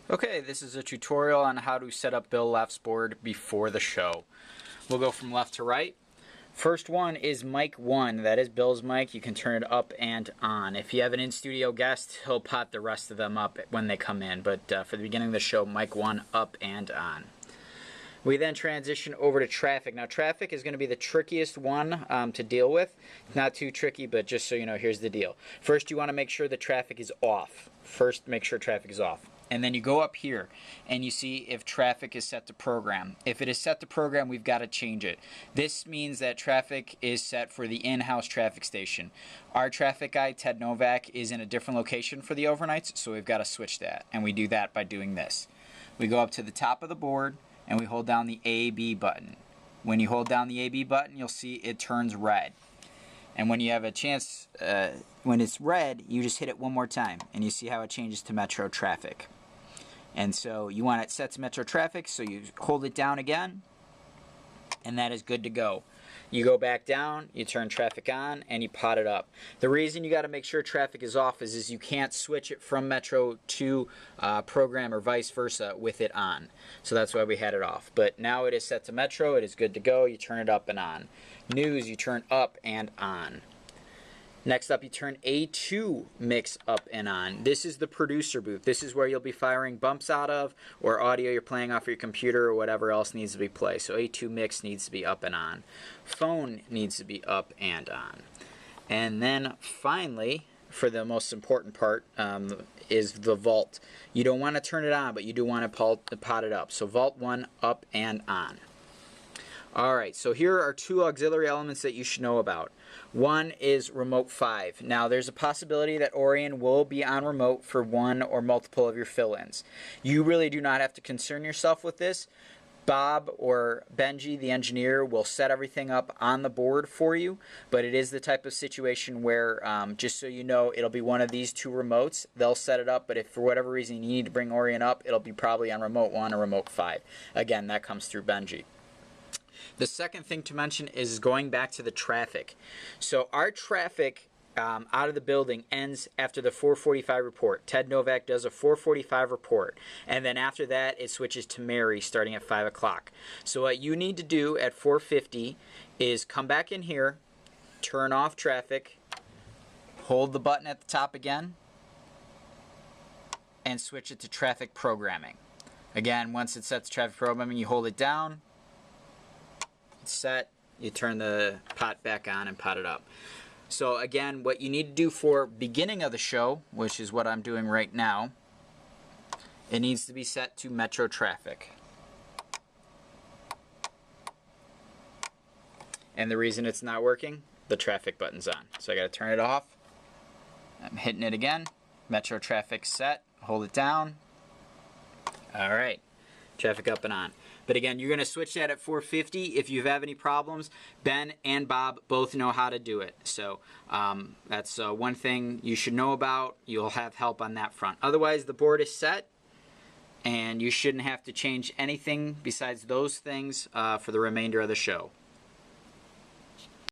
Okay, this is a tutorial on how to set up Bill Left's board before the show. We'll go from left to right. First one is mic 1. That is Bill's mic. You can turn it up and on. If you have an in-studio guest, he'll pot the rest of them up when they come in. But for the beginning of the show, mic 1 up and on. We then transition over to traffic. Now, traffic is going to be the trickiest one to deal with. Not too tricky, but just so you know, here's the deal. First, you want to make sure the traffic is off. First, make sure traffic is off. And then you go up here and you see if traffic is set to program. If it is set to program, we've got to change it. This means that traffic is set for the in-house traffic station. Our traffic guy, Ted Novak, is in a different location for the overnights, so we've got to switch that. And we do that by doing this. We go up to the top of the board and we hold down the A-B button. When you hold down the A-B button, you'll see it turns red. And when you have a chance, when it's red, you just hit it one more time and you see how it changes to metro traffic. And so you want it set to metro traffic, so you hold it down again, and that is good to go. You go back down, you turn traffic on, and you pot it up. The reason you got to make sure traffic is off is you can't switch it from metro to program or vice versa with it on. So that's why we had it off. But now it is set to metro, it is good to go. You turn it up and on. News, you turn up and on. Next up, you turn A2 mix up and on. This is the producer booth. This is where you'll be firing bumps out of, or audio you're playing off your computer, or whatever else needs to be played. So A2 mix needs to be up and on. Phone needs to be up and on. And then finally, for the most important part, is the vault. You don't want to turn it on, but you do want to pot it up. So vault 1 up and on. Alright, so here are two auxiliary elements that you should know about. One is remote 5. Now there's a possibility that Orion will be on remote for one or multiple of your fill-ins. You really do not have to concern yourself with this. Bob or Benji, the engineer, will set everything up on the board for you, but it is the type of situation where, just so you know, it'll be one of these two remotes. They'll set it up, but if for whatever reason you need to bring Orion up, it'll be probably on remote 1 or remote 5. Again, that comes through Benji. The second thing to mention is going back to the traffic. So our traffic out of the building ends after the 4:45 report. Ted Novak does a 4:45 report, and then after that it switches to Mary starting at 5 o'clock. So what you need to do at 4:50 is come back in here, turn off traffic, hold the button at the top again, and switch it to traffic programming. Again, once it's set to traffic programming, you hold it down, set, you turn the pot back on and pot it up. So again, what you need to do for beginning of the show, which is what I'm doing right now, it needs to be set to metro traffic. And the reason it's not working, the traffic button's on. So I got to turn it off. I'm hitting it again. Metro traffic set, hold it down. Alright, traffic up and on. But again, you're going to switch that at 4:50. If you have any problems, Ben and Bob both know how to do it. So that's one thing you should know about. You'll have help on that front. Otherwise, the board is set, and you shouldn't have to change anything besides those things for the remainder of the show.